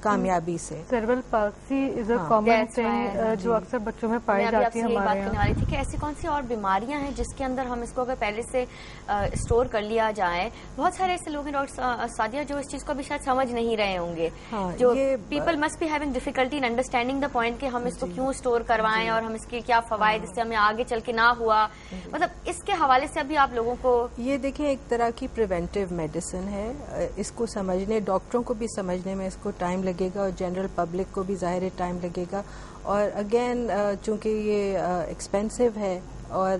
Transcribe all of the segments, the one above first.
کامیابی سے. Cerebral policy is a common thing جو اکثر بچوں میں پائی جاتی ہے. ہمارے یہاں بات کرنے والی تھی کہ ایسی کون سی اور بیماریاں ہیں جس کے اندر ہم اس کو اگر پہلے سے اسٹور کر لیا جائے. بہت سارے ایسے لوگ ہیں ڈاکٹر سعدیہ جو اس چیز کو بھی شاید سمجھ نہیں رہے ہوں گے, جو people must be having difficulty in understanding the point کہ ہم اس کو کیوں اسٹور کروائیں اور ہم اس کے کیا فوائد اس سے ہمیں آگے چل کے نہ ہوا. مطلب اس کے حوالے سے ابھی آپ لوگوں کو یہ دیکھیں ایک طرح کی پریونٹیو میڈیسن ہے. اس کو سمجھنے, ڈاکٹروں کو بھی سمجھنے میں اس کو ٹائم لگے گا اور جنرل پبلک کو بھی ظاہر ٹائم لگے گا. اور اگین چونکہ یہ ایکسپینسو ہے اور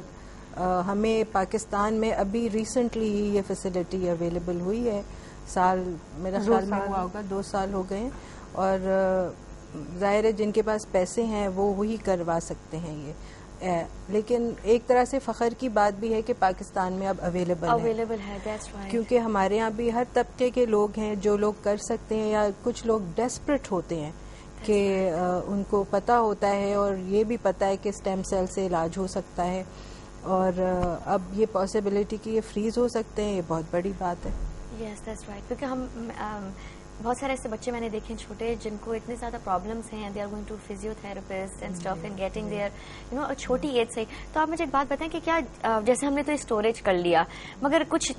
ہمیں پاکستان میں ابھی ریسنٹلی ہی یہ فیسلٹی اویلیبل ہوئی ہے. سال میرا خیال میں ہوا ہوگا 2 سال ہو گئے ہیں. اور ظاہر ہے جن کے پاس پیسے ہیں وہ وہی کروا سکتے ہیں یہ. لیکن ایک طرح سے فخر کی بات بھی ہے کہ پاکستان میں اب اویلیبل ہے. کیونکہ ہمارے یہاں بھی ہر طبقے کے لوگ ہیں جو لوگ کر سکتے ہیں, یا کچھ لوگ ڈیسپریٹ ہوتے ہیں کہ ان کو پتا ہوتا ہے اور یہ بھی پتا ہے کہ اسٹیم سیل سے علاج ہو سکتا ہے, اور اب یہ پاسبلٹی کہ یہ فریز ہو سکتے ہیں, یہ بہت بڑی بات ہے. Yes that's right. کیونکہ ہم بہت سارے ایسے بچے میں نے دیکھے ہیں چھوٹے جن کو اتنے زیادہ پرابلمس ہیں, they are going to physiotherapist and stuff and getting there چھوٹی ایج سے. تو آپ مجھے ایک بات بتائیں کہ کیا جیسے ہم نے تو اسٹوریج کر لیا, مگر کچھ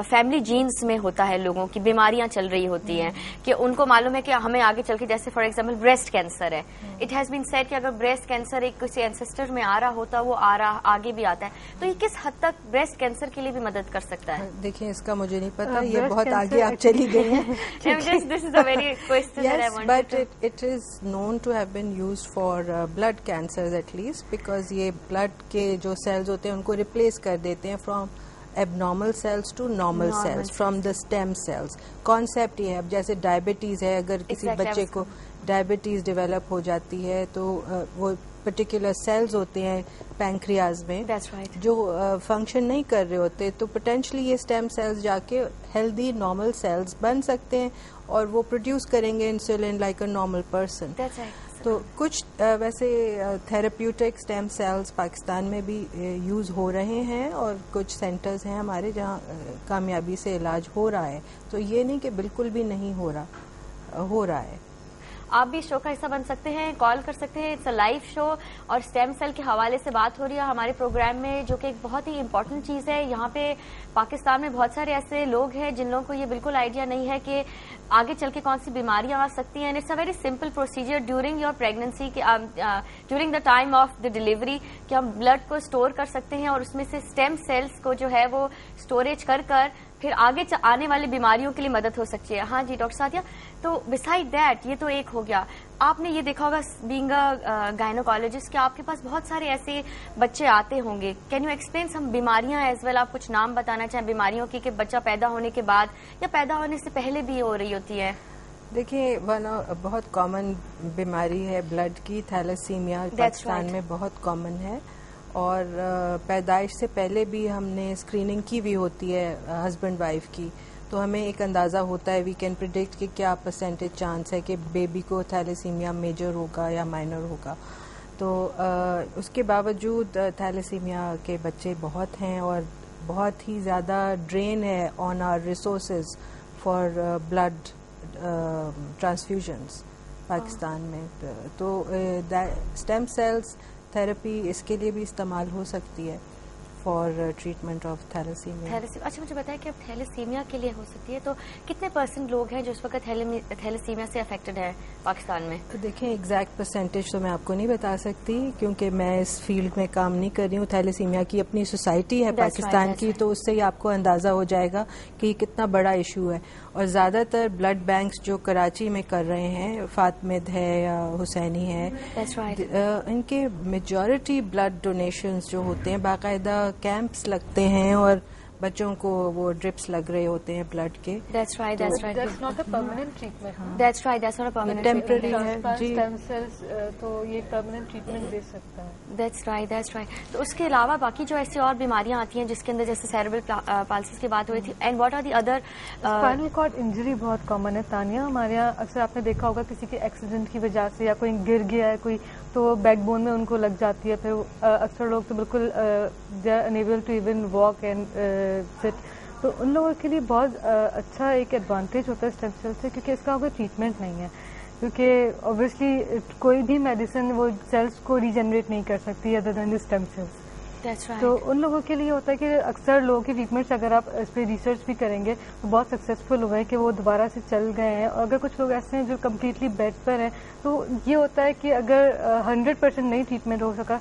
فیملی جینس میں ہوتا ہے لوگوں کی بیماریاں چل رہی ہوتی ہیں کہ ان کو معلوم ہے کہ ہمیں آگے چل کے, جیسے فار ایگزامپل بریسٹ کینسر ہے, اٹ ہیز بین سیڈ کہ اگر بریسٹ کینسر ایک کسی اینسسٹر میں آ رہا ہوتا وہ آگے بھی آتا ہے, تو یہ کس حد تک بریسٹ کینسر کے لیے بھی مدد کر سکتا ہے؟ دیکھیں اس کا مجھے نہیں پتا, یہ بہت آگے آپ چلی گئی ہیں. Yes, but it is known to have been used for blood cancers at least, because یہ blood کے جو cells ہوتے ہیں ان کو replace کر دیتے ہیں from abnormal cells to normal cells, from the stem cells. Concept یہ ہے, اب جیسے ڈائبٹیز ہے, اگر کسی بچے کو ڈائبٹیز ڈیولپ ہو جاتی ہے تو وہ پرٹیکولر سیلز ہوتے ہیں پینکریاز میں جو فنکشن نہیں کر رہے ہوتے, تو پوٹینشلی یہ اسٹیم سیلز جا کے ہیلدی نارمل سیلز بن سکتے ہیں اور وہ پروڈیوس کریں گے insulin like a normal person. تو کچھ ویسے تھراپیوٹک اسٹیم سیلز پاکستان میں بھی یوز ہو رہے ہیں, اور کچھ سینٹرز ہیں ہمارے جہاں کامیابی سے علاج ہو رہا ہے. تو یہ نہیں کہ بالکل بھی نہیں ہو رہا ہے. آپ بھی شو کا حصہ بن سکتے ہیں, کال کر سکتے ہیں. اٹس اے لائیو شو اور اسٹیم سیل کے حوالے سے بات ہو رہی ہے ہمارے پروگرام میں, جو کہ ایک بہت ہی امپورٹنٹ چیز ہے. یہاں پہ پاکستان میں بہت سارے ایسے لوگ ہیں جن لوگوں کو یہ بالکل آئیڈیا نہیں ہے کہ آگے چل کے کون سی بیماریاں آ سکتی ہیں. It's a very simple procedure during your pregnancy, during the time of the delivery, کہ ہم بلڈ کو اسٹور کر سکتے ہیں اور اس میں سے اسٹیم سیلس کو جو ہے وہ اسٹوریج کر پھر آگے آنے والی بیماریوں کے لیے مدد ہو سکتی ہے. ہاں جی ڈاکٹر سعدیہ, تو بسائڈ دیٹ یہ تو ایک ہو گیا. آپ نے یہ دیکھا ہوگا بینگ اے گائنوکالوجسٹ کہ آپ کے پاس بہت سارے ایسے بچے آتے ہوں گے. کین یو ایکسپلین سم بیماریاں ایز ویل, آپ کچھ نام بتانا چاہیں بیماریوں کی کہ بچہ پیدا ہونے کے بعد یا پیدا ہونے سے پہلے بھی ہو رہی ہوتی ہے؟ دیکھیے بہت کامن بیماری ہے بلڈ کی, تھیلیسیمیا پاکستان میں بہت کامن ہے, اور پیدائش سے پہلے بھی ہم نے اسکریننگ کی بھی ہوتی ہے ہسبینڈ وائف کی, تو ہمیں ایک اندازہ ہوتا ہے, وی کین پریڈکٹ کہ کیا پرسنٹیج چانس ہے کہ بیبی کو تھیلیسیمیا میجر ہوگا یا مائنر ہوگا. تو اس کے باوجود تھیلیسیمیا کے بچے بہت ہیں اور بہت ہی زیادہ ڈرین ہے on our resources for blood transfusions Pakistan میں. تو اسٹیم سیلز تھراپی اس کے لیے بھی استعمال ہو سکتی ہے فار ٹریٹمنٹ آف تھیلیسیمیا. اچھا مجھے بتائیں کہ اب تھیلیسیمیا کے لیے ہو سکتی ہے, تو کتنے % لوگ ہیں جو اس وقت تھیلیسیمیا سے افیکٹڈ ہیں پاکستان میں؟ تو دیکھیں ایگزیکٹ پرسنٹیج تو میں آپ کو نہیں بتا سکتی کیونکہ میں اس فیلڈ میں کام نہیں کر رہی ہوں. تھیلیسیمیا کی اپنی سوسائٹی ہے پاکستان کی, تو اس سے ہی آپ کو اندازہ ہو جائے گا کہ یہ کتنا بڑا ایشو ہے. اور زیادہ تر بلڈ بینکس جو کراچی میں کر رہے ہیں, فاطمد ہے یا حسینی ہے, ان کے میجورٹی بلڈ ڈونیشنز جو ہوتے ہیں باقاعدہ کیمپس لگتے ہیں اور بچوں کو وہ ڈرپس لگ رہے ہوتے ہیں بلڈ کے. That's right. That's not a permanent treatment. That's right. That's not a permanent temporary ہے جی. Stem cells تو یہ permanent treatment دے سکتا ہے. That's right. That's right. تو اس کے علاوہ باقی جو ایسی اور بیماریاں آتی ہیں جس کے اندر جیسے سیریبرل پالسیز کی بات ہوئی تھی, and what are the other? Spinal cord injury بہت کامن ہے تانیہ. ہمارے یہاں اکثر آپ نے دیکھا ہوگا کسی کے ایکسیڈنٹ کی وجہ سے یا کوئی گر گیا ہے کوئی, تو بیک بون میں ان کو لگ جاتی ہے. پھر اکثر لوگ تو بالکل they are unable to even walk and sit. تو ان لوگوں کے لیے بہت اچھا ایک ایڈوانٹیج ہوتا ہے اسٹیم سیل سے, کیونکہ اس کا کوئی ٹریٹمنٹ نہیں ہے. کیونکہ obviously کوئی بھی میڈیسن وہ سیلس کو ریجنریٹ نہیں کر سکتی ادر دین دی اسٹیم سیلس. تو ان لوگوں کے لیے ہوتا ہے کہ اکثر لوگوں کی ٹریٹمنٹس اگر آپ اس پہ ریسرچ بھی کریں گے تو بہت سکسیزفل ہوئے کہ وہ دوبارہ سے چل گئے ہیں. اور اگر کچھ لوگ ایسے ہیں جو کمپلیٹلی بیڈ پر ہیں تو یہ ہوتا ہے کہ اگر 100% نہیں ٹریٹمنٹ ہو سکا,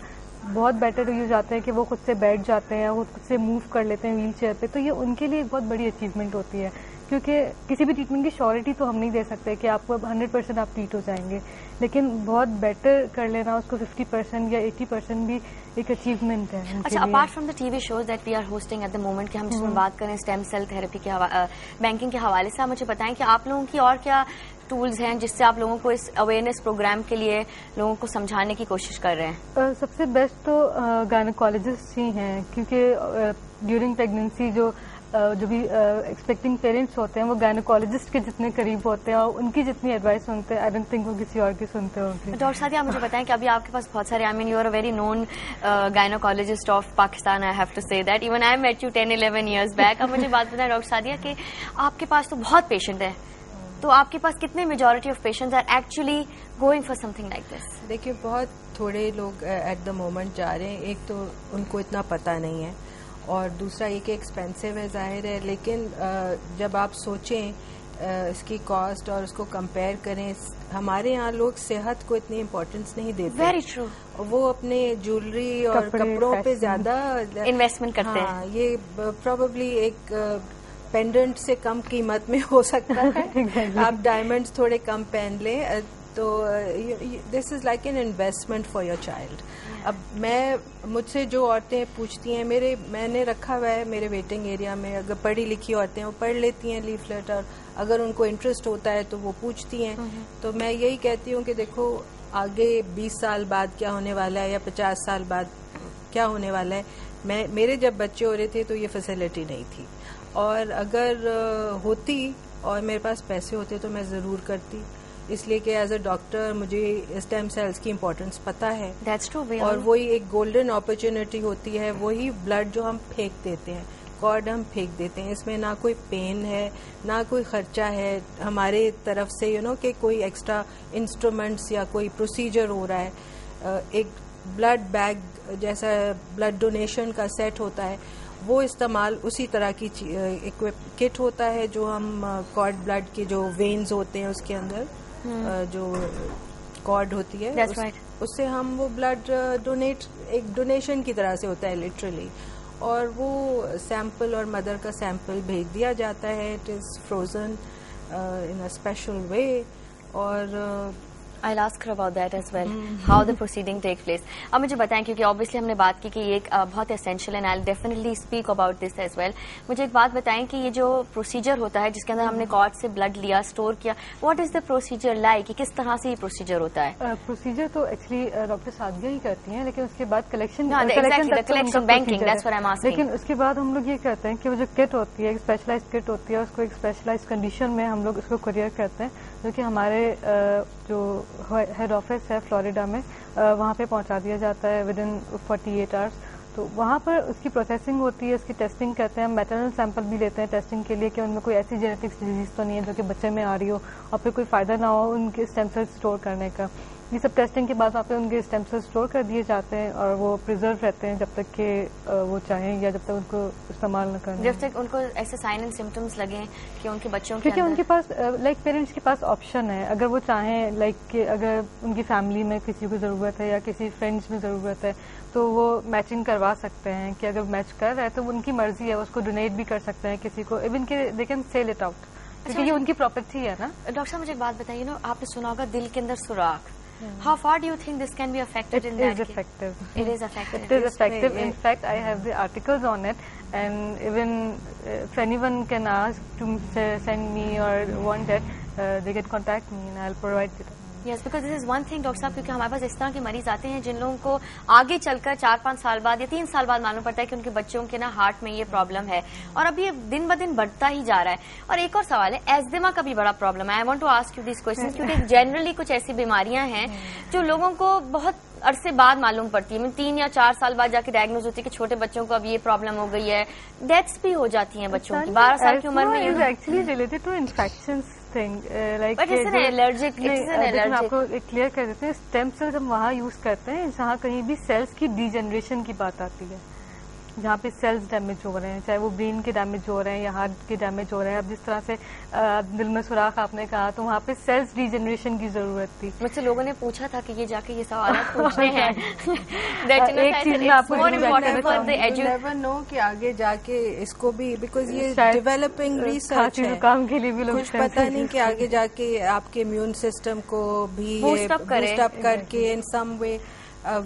بہت بیٹر ہو جاتے ہیں کہ وہ خود سے بیٹھ جاتے ہیں, وہ خود سے موو کر لیتے ہیں ویل چیئر پہ. تو یہ ان کے لیے ایک بہت بڑی اچیومنٹ ہوتی ہے, کیونکہ کسی بھی ٹریٹمنٹ کی شیورٹی تو ہم نہیں دے سکتے کہ آپ کو 100% آپ ٹریٹ ہو جائیں گے, لیکن بہت بیٹر کر لینا اس کو 50% یا 80% بھی ایک اچیومنٹ ہے. اچھا, apart from the TV shows that we are hosting at the moment کہ ہم جس میں بات کریں اسٹیم سیل تھراپی کے بینکنگ کے حوالے سے, آپ مجھے بتائیں کہ آپ لوگوں کی اور کیا ٹولز ہیں جس سے آپ لوگوں کو اس اویئرنیس پروگرام کے لیے لوگوں کو سمجھانے کی کوشش کر رہے ہیں؟ سب سے بیسٹ تو گائنیکالوجسٹ ہی ہیں, کیونکہ ڈیورنگ پریگنینسی جو بھی ایکسپیکٹنگ پیرنٹس ہوتے ہیں وہ گائنیکالوجسٹ کے جتنے قریب ہوتے ہیں اور ان کی جتنی ایڈوائس سنتے ہیں, آئی ڈونٹ تھنک وہ کسی اور کی سنتے ہوں گے. ڈاکٹر سعدیہ, آپ مجھے بتائیں کہ ابھی آپ کے پاس بہت سارے, I mean you are a very known gynaecologist of Pakistan, I have to say that, even I met you 10-11 years back. اب مجھے بات بتائیں ڈاکٹر سعدیہ کہ آپ کے پاس تو بہت پیشنٹ ہے, تو آپ کے پاس کتنے majority of patients are actually going for something like this? دیکھیے, بہت تھوڑے لوگ ایٹ دا مومنٹ جا رہے ہیں. ایک تو ان کو اتنا پتہ نہیں ہے, اور دوسرا یہ کہ ایکسپینسو ہے ظاہر ہے, لیکن جب آپ سوچیں اس کی کاسٹ اور اس کو کمپیئر کریں, ہمارے یہاں لوگ صحت کو اتنی امپورٹینس نہیں دیتے. Very true. وہ اپنے جولری اور کپڑوں پہ زیادہ انویسٹمنٹ کرتے ہیں. یہ پروبیبلی ایک پینڈنٹ سے کم قیمت میں ہو سکتا ہے. آپ ڈائمنڈز تھوڑے کم پہن لیں تو this is like an investment for your child. اب مجھ سے جو عورتیں پوچھتی ہیں, میں نے رکھا ہوا ہے میرے ویٹنگ ایریا میں, اگر پڑھی لکھی عورتیں وہ پڑھ لیتی ہیں لیفلیٹ, اور اگر ان کو انٹرسٹ ہوتا ہے تو وہ پوچھتی ہیں. تو میں یہی کہتی ہوں کہ دیکھو, آگے 20 سال بعد کیا ہونے والا ہے یا 50 سال بعد کیا ہونے والا ہے. میرے جب بچے ہو رہے تھے تو یہ فیسلٹی نہیں تھی, اور اگر ہوتی اور میرے پاس پیسے ہوتے تو میں ضرور کرتی, اس لیے کہ ایز اے ڈاکٹر مجھے اسٹیم سیلز کی امپورٹینس پتہ ہے. اور وہی ایک گولڈن اپرچونٹی ہوتی ہے, وہی بلڈ جو ہم پھینک دیتے ہیں, کارڈ ہم پھینک دیتے ہیں, اس میں نہ کوئی پین ہے نہ کوئی خرچہ ہے ہمارے طرف سے, کہ کوئی ایکسٹرا انسٹرومینٹس یا کوئی پروسیجر ہو رہا ہے. ایک بلڈ بیگ جیسا بلڈ ڈونیشن کا سیٹ ہوتا ہے, وہ استعمال اسی طرح کی کٹ ہوتا ہے جو ہم کارڈ بلڈ کے جو وینز ہوتے ہیں اس کے اندر جو کارڈ ہوتی ہے, اس سے ہم وہ بلڈ ایک ڈونیشن کی طرح سے ہوتا ہے لٹرلی, اور وہ سیمپل اور مدر کا سیمپل بھیج دیا جاتا ہے. It is frozen in a special way. اور I'll ask her about that as well, how the proceeding takes place. اب مجھے بتائیں, کیونکہ obviously ہم نے بات کی کہ یہ ایک بہت essential ہے, and I'll definitely speak about this as well. مجھے ایک بات بتائیں کہ یہ جو پروسیجر ہوتا ہے جس کے اندر ہم نے کارڈ سے بلڈ لیا, اسٹور کیا, what is the procedure like, کس طرح سے یہ پروسیجر ہوتا ہے؟ پروسیجر تو ایکچولی ڈاکٹر سعدیہ ہی کرتی ہیں, لیکن اس کے بعد collection banking, that's what I'm asking. لیکن اس کے بعد ہم لوگ یہ کرتے ہیں کہ وہ جو کٹ ہوتی ہے, ایک اسپیشلائز کٹ ہوتی ہے, اس کو ایک اسپیشلائز کنڈیشن میں ہم لوگ اس کو کوریئر کرتے ہیں, جو کہ ہمارے جو ہیڈ آفس ہے فلوریڈا میں, وہاں پہ پہنچا دیا جاتا ہے ود ان 48 آورس. تو وہاں پر اس کی پروسیسنگ ہوتی ہے, اس کی ٹیسٹنگ کرتے ہیں, میٹرنل سیمپل بھی لیتے ہیں ٹیسٹنگ کے لیے کہ ان میں کوئی ایسی جینیٹکس ڈیزیز تو نہیں ہے جو کہ بچے میں آ رہی ہو اور پھر کوئی فائدہ نہ ہو ان کے اسٹیم سیل اسٹور کرنے کا. یہ سب ٹیسٹنگ کے بعد وہاں پہ ان کے اسٹیم سیل اسٹور کر دیے جاتے ہیں, اور وہ پرزرو رہتے ہیں جب تک کہ وہ چاہیں یا جب تک ان کو استعمال نہ کریں, جب تک ان کو ایسے سائن اینڈ سمٹمس لگیں کہ ان کے بچوں کیونکہ ان کے پاس لائک پیرنٹس کے پاس آپشن ہے, اگر وہ چاہیں لائک کہ اگر ان کی فیملی میں کسی کو ضرورت ہے یا کسی فرینڈس میں ضرورت ہے تو وہ میچنگ کروا سکتے ہیں, کہ اگر میچ کر رہا ہے تو ان کی مرضی ہے, اس کو ڈونیٹ بھی کر سکتے ہیں کسی کو, ایون کہ they can sell it out, کیونکہ یہ ان کی پراپرٹی ہے نا. ڈاکٹر صاحب مجھے ایک بات بتائیے, آپ نے سنا ہوگا دل کے اندر سوراخ, how far do you think this can be affected in that case? It is effective. It is effective. In fact, I have the articles on it, and even if anyone can ask to send me or want it, they can contact me and I'll provide it. Yes, because this is one thing, doctor صاحب, کیونکہ ہمارے پاس اس طرح کے مریض آتے ہیں جن لوگوں کو آگے چل کر 4-5 سال بعد یا 3 سال بعد معلوم پڑتا ہے کہ ان کے بچوں کے ہارٹ میں یہ پرابلم ہے, اور اب یہ دن بدن بڑھتا ہی جا رہا ہے. اور ایک اور سوال ہے, ایزدما کا بھی بڑا پرابلم ہے. I want to ask you this question, کیونکہ جنرلی کچھ ایسی بیماریاں ہیں جو لوگوں کو بہت عرصے بعد معلوم پڑتی ہے, 3 یا 4 سال بعد جا کے ڈائگنوز ہوتی ہے کہ چھوٹے بچوں کو اب یہ پرابلم ہو گئی ہے. ڈیتھس بھی ہو جاتی ہیں بچوں کی 12 سال کی عمر میں. Actually related to infections thing like آپ کو کلیئر کر دیتے ہیں. اسٹیم سیلز ہم وہاں یوز کرتے ہیں جہاں کہیں بھی سیلس کی ڈی جنریشن کی بات آتی ہے, جہاں پہ سیلز ڈیمیج ہو رہے ہیں, چاہے وہ برین کے ڈیمیج ہو رہے ہیں یا ہارٹ کے ڈیمیج ہو رہے ہیں. اب جس طرح سے دل میں سوراخ آپ نے کہا, تو وہاں پہ سیلز ری جنریشن کی ضرورت تھی. مجھ سے لوگوں نے پوچھا تھا کہ یہ جا کے یہ سوالات پوچھنے ہیں. ایک چیز میں آپ کو نو کہ آگے جا کے اس کو بھی, بیکاز یہ ڈیولپنگ ریسرچ ہے, کام کے لیے بھی لوگ کچھ پتہ نہیں کہ آگے جا کے آپ کے امیون سسٹم کو بھی بوسٹ اپ کر کے ان سم وے.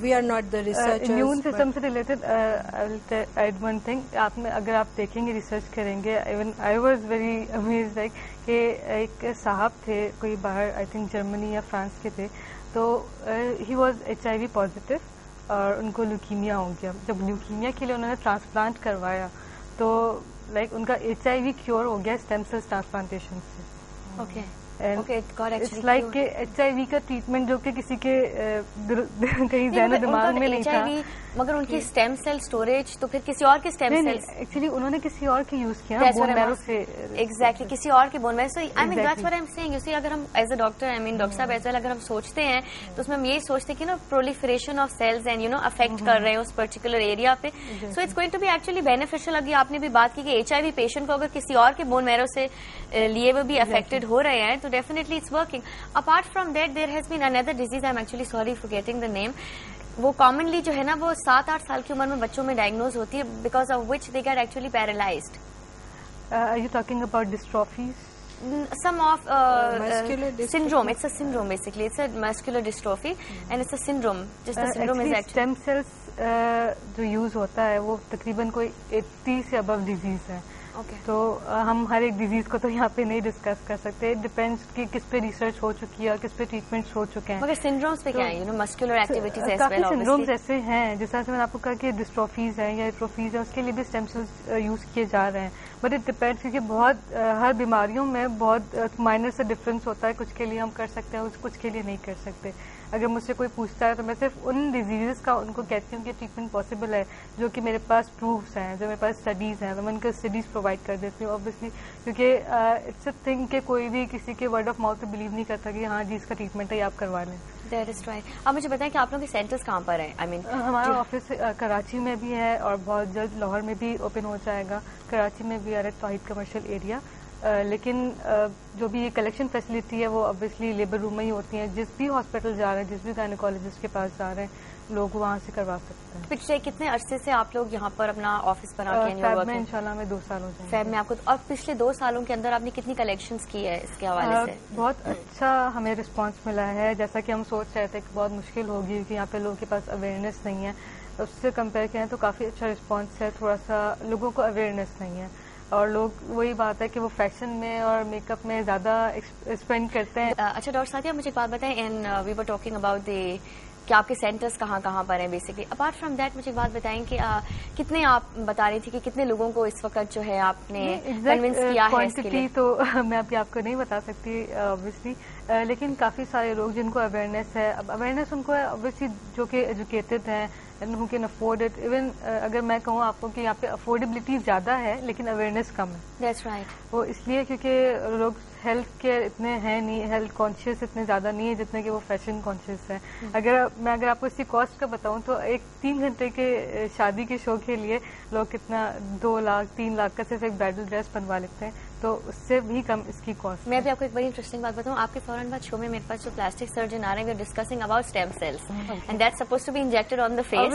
We are not the researchers. Immune system سے related, I'll add one thing. اگر آپ دیکھیں گے, ریسرچ کریں گے, even I was very amazed like کہ ایک صاحب تھے کوئی باہر, I think جرمنی یا فرانس کے تھے, تو he was HIV positive اور ان کو لیوکیمیا ہو گیا. جب لیوکیمیا کے لیے انہوں نے ٹرانسپلانٹ کروایا تو لائک ان کا HIV کیور ہو گیا اسٹیم سیل ٹرانسپلانٹیشن سے. اوکے, اٹس لائک کہ HIV کا ٹریٹمنٹ جو کہ کسی کے کہیں ذہن و دماغ میں نہیں تھا, مگر ان کی اسٹیم سیل اسٹوریج تو پھر کسی اور کے اسٹیم سیل, ایکچولی انہوں نے کسی اور کے یوز کیا بون میرو سے. ایگزیکٹلی, کسی اور کے بون میرو سے. I mean that's what I am seeing. You see, اگر ہم as a doctor, I mean doctor صاحب ایز ویل, اگر ہم سوچتے ہیں تو اس میں ہم یہی سوچتے ہیں کہ نا proliferation of cells and you know affect کر رہے ہیں اس پرٹیکولر ایریا پہ. So it's going to be actually beneficial. ابھی آپ نے بھی بات کی کہ HIV پیشنٹ کو اگر کسی اور کے بون میرو سے لیے وہ بھی افیکٹڈ ہو رہے ہیں, تو definitely it's working. Apart from that, there has been another disease. I'm actually sorry for getting the name. وہ کامنلی جو ہے نا وہ 7-8 سال کی عمر میں بچوں میں ڈائگنوز ہوتی ہے, because of which they get actually paralysed. Are you talking about dystrophies? Some of syndrome. It's a syndrome basically. It's a muscular dystrophy and it's a syndrome. Just the syndrome is actually. Stem cells جو use ہوتا ہے وہ تقریباً کوئی 80 سے ابو disease ہے. تو ہم ہر ایک ڈیزیز کو تو یہاں پہ نہیں ڈسکس کر سکتے. ڈپینڈس کہ کس پہ ریسرچ ہو چکی ہے اور کس پہ ٹریٹمنٹس ہو چکے ہیں. مگر سنڈرومس پہ کیا ہے, مسکولر ایکٹیویٹیز ایز ویل. کافی سنڈرومس ایسے ہیں جس طرح سے میں نے آپ کو کہا کہ ڈسٹروفیز ہیں یا ایٹروفیز ہیں, اس کے لیے بھی اسٹیم سیلز یوز کیے جا رہے ہیں. بٹ اٹ ڈپینڈس, کیونکہ بہت ہر بیماریوں میں بہت مائنر سے ڈفرینس ہوتا ہے. کچھ کے لیے ہم کر سکتے ہیں, کچھ کے لیے نہیں کر سکتے. اگر مجھ سے کوئی پوچھتا ہے تو میں صرف ان ڈیزیز کا ان کو کہتی ہوں کہ ٹریٹمنٹ پاسبل ہے جو کہ میرے پاس پروفس ہیں, جو میرے پاس اسٹڈیز ہیں, تو میں ان کو اسٹڈیز پرووائڈ کر دیتی ہوں. اوبیسلی کیونکہ اٹس اے تھنگ کہ کوئی بھی کسی کے ورڈ آف ماؤتھ بلیو نہیں کرتا کہ ہاں جی اس کا ٹریٹمنٹ ہے آپ کروا لیں. That is right. آپ مجھے بتائیں کہ آپ لوگوں کے سینٹرز کہاں پر ہیں؟ آئی مین ہمارا آفس کراچی میں بھی ہے اور بہت جلد لاہور میں بھی اوپن ہو جائے گا. کراچی میں بھی ارد توحید کمرشل ایریا, لیکن جو بھی یہ کلیکشن فیسلٹی ہے وہ obviously لیبر روم میں ہی ہوتی ہیں. جس بھی ہاسپٹل جا رہے ہیں, جس بھی گائنیکالوجسٹ کے پاس جا رہے ہیں, لوگ وہاں سے کروا سکتے ہیں. پچھلے کتنے عرصے سے آپ لوگ یہاں پر اپنا آفس بنا کے فیب میں انشاءاللہ میں 2 سال ہو جائیں. فیب میں آپ کو, اور پچھلے 2 سالوں کے اندر آپ نے کتنی کلیکشنز کی ہے اس کے حوالے سے؟ بہت اچھا ہمیں رسپانس ملا ہے. جیسا کہ ہم سوچ رہے تھے کہ بہت مشکل ہوگی کیونکہ یہاں پہ لوگوں کے پاس اویئرنیس نہیں ہے. اس سے کمپیئر کریں تو کافی اچھا رسپانس ہے. تھوڑا سا لوگوں کو اویئرنیس نہیں ہے اور لوگ وہی بات ہے کہ وہ فیشن میں اور میک اپ میں زیادہ اسپینڈ کرتے ہیں. اچھا ڈاکٹر ساتھیہ, مجھے ایک بات بتائیں, and we were talking about the کہ آپ کے سینٹرز کہاں کہاں پر ہیں بیسکلی. اپارٹ فرام دیٹ مجھے ایک بات بتائیں کہ کتنے آپ بتا رہی تھی کہ کتنے لوگوں کو اس وقت جو ہے آپ نے کنونس کیا ہے اس کے لیے؟ تو میں ابھی آپ کو نہیں بتا سکتی اوبیسلی, لیکن کافی سارے لوگ جن کو اویئرنیس ہے. اب اویئرنیس ان کو ہے اوبیسلی جو کہ ایجوکیٹڈ ہیں, who can afford it. Even اگر میں کہوں آپ کو کہ یہاں پہ افورڈیبلٹی زیادہ ہے لیکن اویئرنیس کم ہے. That's right. وہ اس لیے کیونکہ لوگ ہیلتھ کیئر اتنے ہیں نہیں, ہیلتھ کانشیس اتنے زیادہ نہیں ہے جتنے کہ وہ فیشن کانشیس ہیں. اگر آپ کو اس کی کاسٹ کا بتاؤں تو ایک 3 گھنٹے کے شادی کے شو کے لیے لوگ کتنا 2 لاکھ 3 لاکھ کا صرف ایک برائڈل ڈریس بنوا لیتے ہیں, تو اس سے بھی کم اس کی کاسٹ. میں بھی آپ کو ایک بڑی انٹرسٹنگ بات بتاؤں. آپ کے فوراً بعد شو میں میرے پاس جو پلاسٹک سرجن آ رہے ہیں, we are discussing about stem cells and that's suppose to be injected on the face.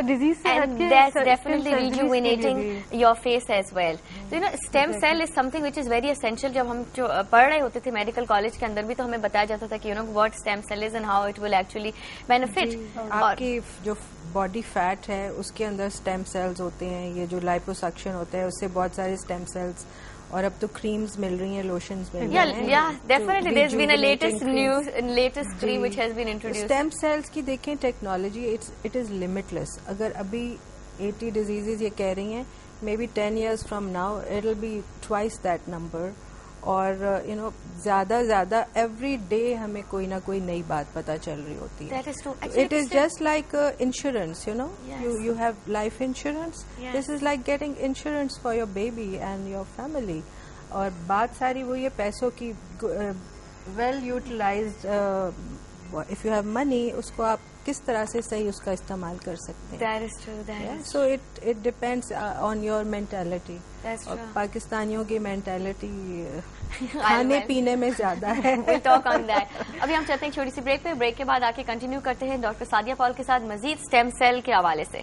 Disease And that's definitely rejuvenating your face as well. So, stem cell is something which is very essential. جب ہم جو پڑھ رہے ہوتے تھے medical college کے اندر بھی, تو ہمیں بتایا جاتا تھا کہ what stem cell is and how it will actually benefit. آپ کی جو باڈی فیٹ ہے اس کے اندر اسٹیم سیلز ہوتے ہیں. یہ جو لائپوسکشن ہوتا ہے اس سے بہت سارے اسٹیم سیلز, اور اب تو کریمز مل رہی ہیں, لوشنز مل رہی ہیں. Yeah, definitely there's been a latest cream which has been introduced. Stem cells کی دیکھیں ٹیکنالوجی, اٹ از لمیٹلیس. اگر ابھی 80 ڈیزیزز یہ کہہ رہی ہیں, may be 10 years from now it will be twice that number. اور زیادہ ایوری ڈے ہمیں کوئی نہ کوئی نئی بات پتہ چل رہی ہوتی ہے. It is just like insurance, you have life insurance. This is like getting insurance for your baby and your family. اور بات ساری وہ یہ پیسوں کی well utilised if you have money اس کو آپ کس طرح سے صحیح اس کا استعمال کر سکتے ہیں. So it depends on your mentality. پاکستانیوں کی مینٹالٹی کھانے پینے میں زیادہ ہے. ابھی ہم چلتے ہیں چھوٹی سی بریک پہ. بریک کے بعد آ کے کنٹینیو کرتے ہیں ڈاکٹر سعدیہ پال کے ساتھ مزید اسٹیم سیل کے حوالے سے.